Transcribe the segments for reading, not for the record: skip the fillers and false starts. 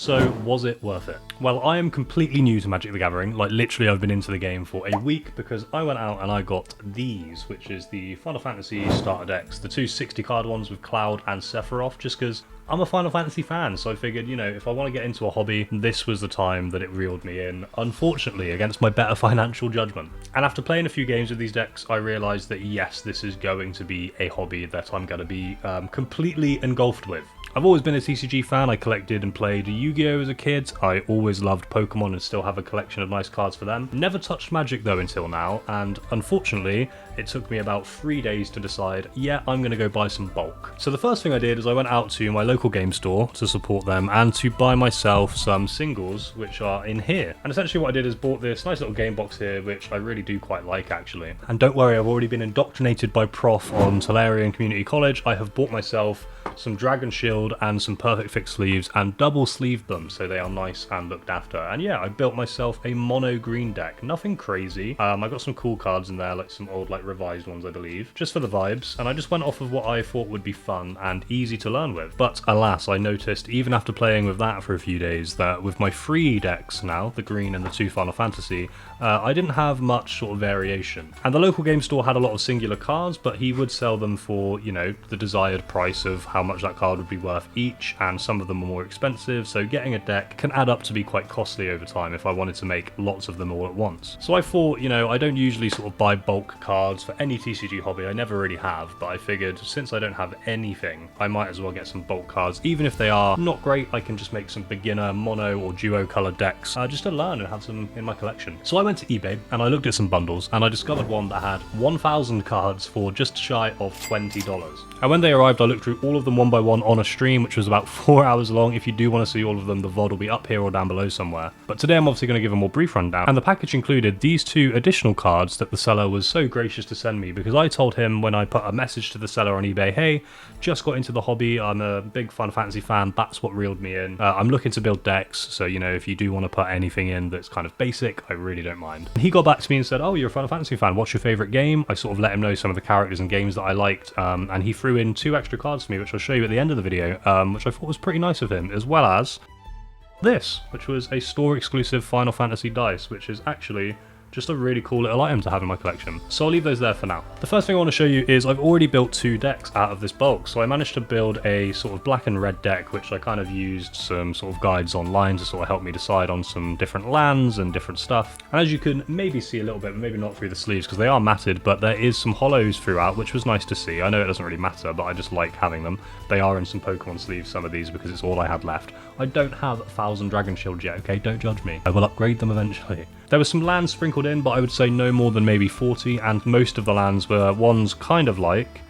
So, was it worth it? Well, I am completely new to Magic the Gathering. Like, literally, I've been into the game for a week because I went out and I got these, which is the Final Fantasy starter decks, the two 60-card ones with Cloud and Sephiroth, just because I'm a Final Fantasy fan, so I figured, you know, if I want to get into a hobby, this was the time that it reeled me in, unfortunately, against my better financial judgment. And after playing a few games with these decks, I realised that yes, this is going to be a hobby that I'm going to be completely engulfed with. I've always been a TCG fan. I collected and played Yu-Gi-Oh! As a kid. I always loved Pokemon and still have a collection of nice cards for them. Never touched Magic though until now, and unfortunately, it took me about 3 days to decide, yeah, I'm going to go buy some bulk. So the first thing I did is I went out to my local game store to support them and to buy myself some singles, which are in here. And essentially what I did is bought this nice little game box here, which I really do quite like actually. And don't worry, I've already been indoctrinated by Prof on Tolarian Community College. I have bought myself some Dragon Shield and some Perfect Fix sleeves and double sleeved them so they are nice and looked after. And yeah, I built myself a mono green deck. Nothing crazy. I got some cool cards in there, like some old like revised ones I believe, just for the vibes, and I just went off of what I thought would be fun and easy to learn with. But alas, I noticed even after playing with that for a few days that with my free decks now, the green and the two Final Fantasy, I didn't have much sort of variation. And the local game store had a lot of singular cards, but he would sell them for, you know, the desired price of how much that card would be worth each, and some of them are more expensive, so getting a deck can add up to be quite costly over time if I wanted to make lots of them all at once. So I thought, you know, I don't usually sort of buy bulk cards for any TCG hobby, I never really have, but I figured since I don't have anything, I might as well get some bulk cards. Even if they are not great, I can just make some beginner mono or duo colored decks just to learn and have some in my collection. So I went to eBay and I looked at some bundles and I discovered one that had 1,000 cards for just shy of $20. And when they arrived, I looked through all of them one by one on a stream, which was about 4 hours long. If you do want to see all of them, the VOD will be up here or down below somewhere. But today I'm obviously going to give a more brief rundown. And the package included these two additional cards that the seller was so gracious to send me, because I told him when I put a message to the seller on eBay, hey, just got into the hobby, I'm a big Final Fantasy fan, that's what reeled me in. I'm looking to build decks, so you know, if you do want to put anything in that's kind of basic, I really don't mind. And he got back to me and said, oh, you're a Final Fantasy fan, what's your favourite game? I sort of let him know some of the characters and games that I liked, and he threw in 2 extra cards for me, which I'll show you at the end of the video, which I thought was pretty nice of him, as well as this, which was a store exclusive Final Fantasy dice, which is actually just a really cool little item to have in my collection. So I'll leave those there for now. The first thing I want to show you is I've already built 2 decks out of this bulk. So I managed to build a sort of black and red deck, which I kind of used some sort of guides online to sort of help me decide on some different lands and different stuff. And as you can maybe see a little bit, maybe not through the sleeves because they are matted, but there is some hollows throughout, which was nice to see. I know it doesn't really matter, but I just like having them. They are in some Pokemon sleeves, some of these, because it's all I had left. I don't have 1,000 Dragon Shields yet, okay? Don't judge me. I will upgrade them eventually. There were some lands sprinkled in, but I would say no more than maybe 40, and most of the lands were ones kind of like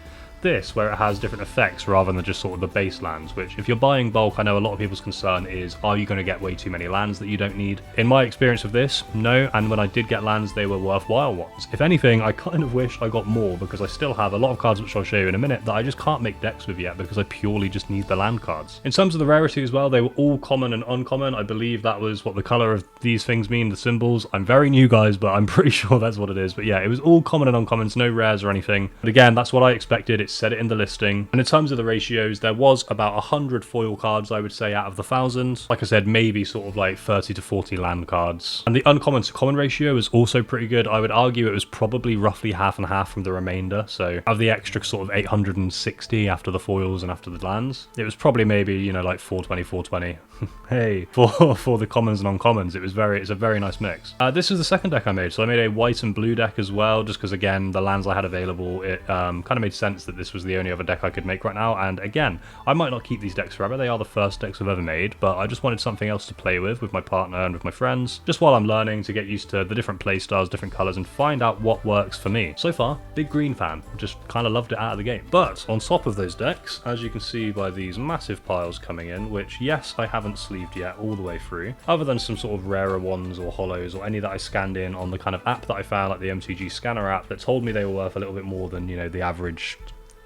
this, where it has different effects rather than just sort of the base lands, which if you're buying bulk, I know a lot of people's concern is, are you going to get way too many lands that you don't need? In my experience of this, no, and when I did get lands, they were worthwhile ones. If anything, I kind of wish I got more, because I still have a lot of cards, which I'll show you in a minute, that I just can't make decks with yet, because I purely just need the land cards. In terms of the rarity as well, they were all common and uncommon. I believe that was what the colour of these things mean, the symbols. I'm very new, guys, but I'm pretty sure that's what it is. But yeah, it was all common and uncommons, no rares or anything. But again, that's what I expected. It said it in the listing. And in terms of the ratios, there was about 100 foil cards, I would say, out of the 1,000. Like I said, maybe sort of like 30 to 40 land cards. And the uncommon to common ratio was also pretty good. I would argue it was probably roughly half and half from the remainder. So of the extra sort of 860 after the foils and after the lands, it was probably maybe, you know, like 420, 420. Hey, for the commons and uncommons, it's a very nice mix. This is the second deck I made. So I made a white and blue deck as well, just because again, the lands I had available, it kind of made sense that this was the only other deck I could make right now. And again, I might not keep these decks forever. They are the first decks I've ever made, but I just wanted something else to play with my partner and with my friends, just while I'm learning to get used to the different play styles, different colors, and find out what works for me. So far, big green fan. Just kind of loved it out of the game. But on top of those decks, as you can see by these massive piles coming in, which yes, I haven't sleeved yet all the way through, other than some sort of rarer ones or hollows or any that I scanned in on the kind of app that I found, like the MTG scanner app, that told me they were worth a little bit more than, you know, the average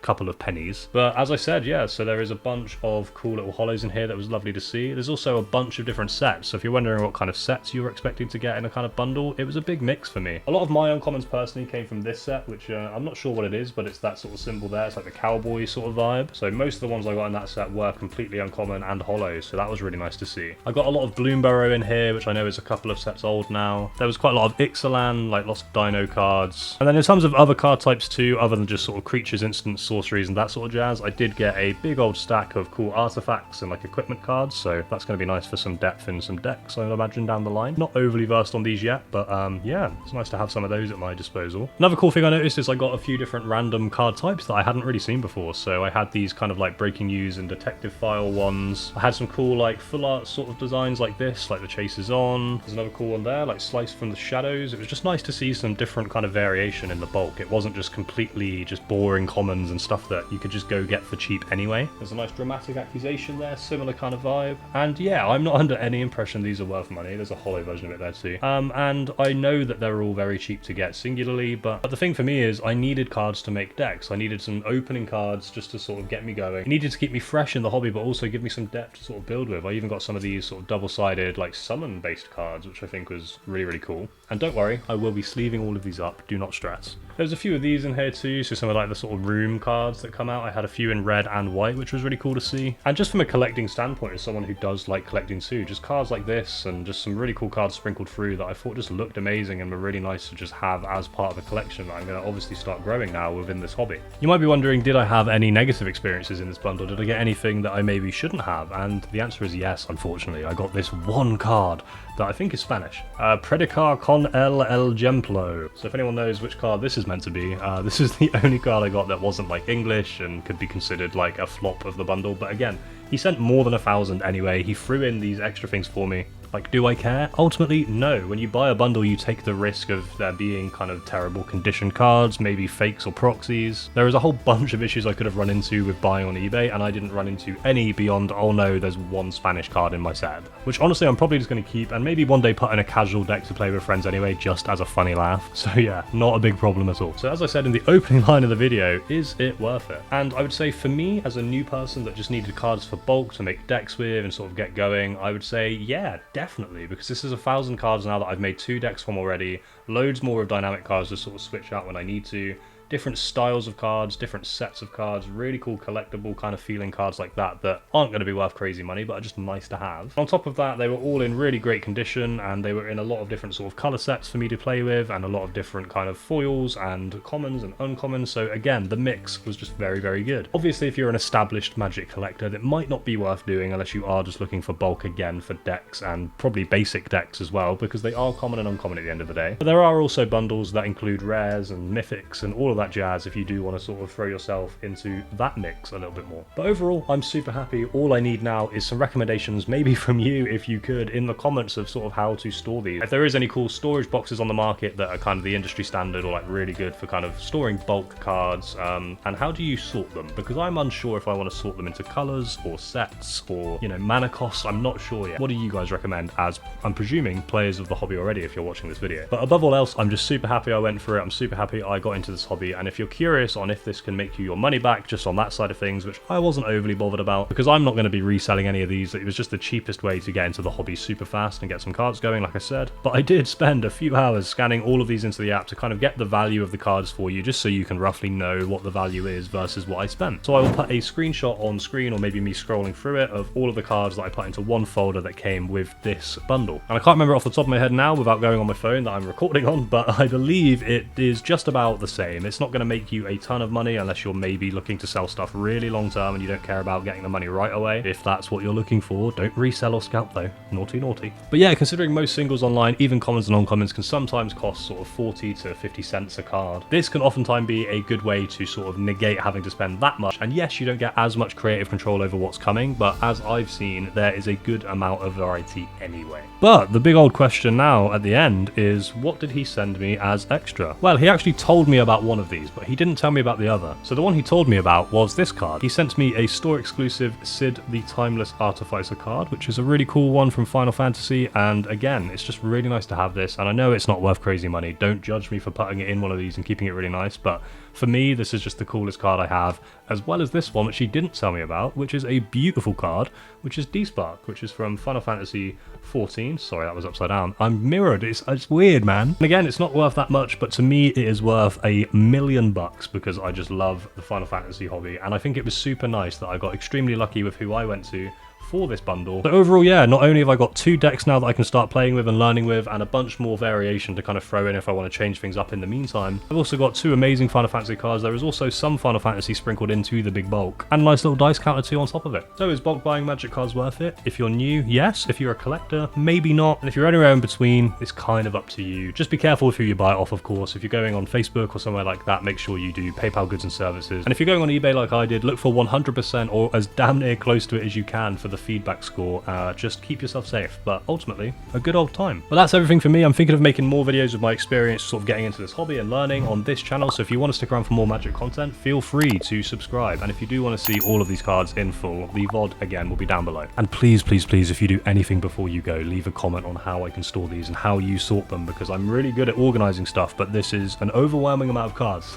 couple of pennies. But as I said, yeah, so there is a bunch of cool little holos in here that was lovely to see. There's also a bunch of different sets, so if you're wondering what kind of sets you were expecting to get in a kind of bundle, it was a big mix for me. A lot of my uncommons personally came from this set, which I'm not sure what it is, but it's that sort of symbol there. It's like the cowboy sort of vibe. So most of the ones I got in that set were completely uncommon and holos, so that was really nice to see. I got a lot of Bloomburrow in here, which I know is a couple of sets old now. There was quite a lot of Ixalan, like lots of dino cards. And then in terms of other card types too, other than just sort of creatures, instants, sorceries and that sort of jazz, I did get a big old stack of cool artifacts and like equipment cards, so that's going to be nice for some depth in some decks, I imagine, down the line. Not overly versed on these yet, but yeah, it's nice to have some of those at my disposal. Another cool thing I noticed is I got a few different random card types that I hadn't really seen before. So I had these kind of like breaking news and detective file ones. I had some cool like full art sort of designs like this, like the Chase is On. There's another cool one there, like Slice from the Shadows. It was just nice to see some different kind of variation in the bulk. It wasn't just completely just boring commons and stuff that you could just go get for cheap anyway. There's a nice dramatic accusation there, similar kind of vibe. And yeah, I'm not under any impression these are worth money. There's a holo version of it there too. And I know that they're all very cheap to get singularly, but the thing for me is I needed cards to make decks. I needed some opening cards just to sort of get me going. It needed to keep me fresh in the hobby, but also give me some depth to sort of build with. I even got some of these sort of double-sided like summon based cards, which I think was really, really cool. And don't worry, I will be sleeving all of these up, do not stress. There's a few of these in here too, so some of like the sort of room cards that come out. I had a few in red and white, which was really cool to see. And just from a collecting standpoint, as someone who does like collecting too, just cards like this and just some really cool cards sprinkled through that I thought just looked amazing and were really nice to just have as part of a collection that I'm going to obviously start growing now within this hobby. You might be wondering, did I have any negative experiences in this bundle? Did I get anything that I maybe shouldn't have? And the answer is yes, unfortunately. I got this one card that I think is Spanish. Predicar con el ejemplo. So if anyone knows which card this is meant to be, this is the only card I got that wasn't like English and could be considered like a flop of the bundle. But again, he sent more than 1,000 anyway. He threw in these extra things for me. Like, do I care? Ultimately, no. When you buy a bundle, you take the risk of there being kind of terrible condition cards, maybe fakes or proxies. There is a whole bunch of issues I could have run into with buying on eBay, and I didn't run into any beyond, oh no, there's one Spanish card in my set. Which honestly, I'm probably just going to keep, and maybe one day put in a casual deck to play with friends anyway, just as a funny laugh. So yeah, not a big problem at all. So as I said in the opening line of the video, is it worth it? And I would say for me, as a new person that just needed cards for bulk to make decks with and sort of get going, I would say, yeah, definitely, because this is 1,000 cards now that I've made 2 decks from already, loads more of dynamic cards to sort of switch out when I need to, different styles of cards, different sets of cards, really cool collectible kind of feeling cards like that that aren't going to be worth crazy money but are just nice to have. On top of that, they were all in really great condition and they were in a lot of different sort of colour sets for me to play with and a lot of different kind of foils and commons and uncommons, so again, the mix was just very, very good. Obviously, if you're an established Magic collector, that might not be worth doing unless you are just looking for bulk again for decks and probably basic decks as well, because they are common and uncommon at the end of the day. But there are also bundles that include rares and mythics and all of that jazz if you do want to sort of throw yourself into that mix a little bit more. But overall, I'm super happy. All I need now is some recommendations, maybe from you if you could, in the comments of sort of how to store these. If there is any cool storage boxes on the market that are kind of the industry standard or like really good for kind of storing bulk cards, and how do you sort them? Because I'm unsure if I want to sort them into colors or sets or, you know, mana costs. I'm not sure yet. What do you guys recommend, as I'm presuming players of the hobby already if you're watching this video? But above all else, I'm just super happy I went for it. I'm super happy I got into this hobby, and if you're curious on if this can make you your money back just on that side of things, which I wasn't overly bothered about because I'm not going to be reselling any of these. It was just the cheapest way to get into the hobby super fast and get some cards going, like I said. But I did spend a few hours scanning all of these into the app to kind of get the value of the cards for you, just so you can roughly know what the value is versus what I spent. So I will put a screenshot on screen, or maybe me scrolling through it, of all of the cards that I put into one folder that came with this bundle. And I can't remember off the top of my head now without going on my phone that I'm recording on, but I believe it is just about the same. It's not going to make you a ton of money unless you're maybe looking to sell stuff really long term and you don't care about getting the money right away. If that's what you're looking for, don't resell or scalp though. Naughty, naughty. But yeah, considering most singles online, even commons and uncommons, can sometimes cost sort of 40 to 50 cents a card. This can oftentimes be a good way to sort of negate having to spend that much. And yes, you don't get as much creative control over what's coming, but as I've seen, there is a good amount of variety anyway. But the big old question now at the end is, what did he send me as extra? Well, he actually told me about one of of these, but he didn't tell me about the other. So the one he told me about was this card. He sent me a store exclusive Sid the Timeless Artificer card, which is a really cool one from Final Fantasy, and again, it's just really nice to have this, and I know it's not worth crazy money. Don't judge me for putting it in one of these and keeping it really nice, but for me, this is just the coolest card I have, as well as this one, which he didn't tell me about, which is a beautiful card, which is D-Spark, which is from Final Fantasy 14. Sorry, that was upside down. I'm mirrored. It's weird, man. And again, it's not worth that much, but to me, it is worth $1,000,000 because I just love the Final Fantasy hobby, and I think it was super nice that I got extremely lucky with who I went to for this bundle. So overall, yeah, not only have I got 2 decks now that I can start playing with and learning with, and a bunch more variation to kind of throw in if I want to change things up in the meantime, I've also got 2 amazing Final Fantasy cards. There is also some Final Fantasy sprinkled into the big bulk, and a nice little dice counter too on top of it. So is bulk buying Magic cards worth it? If you're new, yes. If you're a collector, maybe not. And if you're anywhere in between, it's kind of up to you. Just be careful with who you buy it off, of course. If you're going on Facebook or somewhere like that, make sure you do PayPal goods and services. And if you're going on eBay like I did, look for 100% or as damn near close to it as you can for the feedback score. Just keep yourself safe, but ultimately a good old time. Well, that's everything for me. I'm thinking of making more videos with my experience sort of getting into this hobby and learning on this channel, so if you want to stick around for more Magic content, feel free to subscribe. And if you do want to see all of these cards in full, the VOD again will be down below. And please, please, please, if you do anything before you go, leave a comment on how I can store these and how you sort them, because I'm really good at organizing stuff, but this is an overwhelming amount of cards.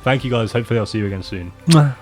Thank you guys. Hopefully I'll see you again soon.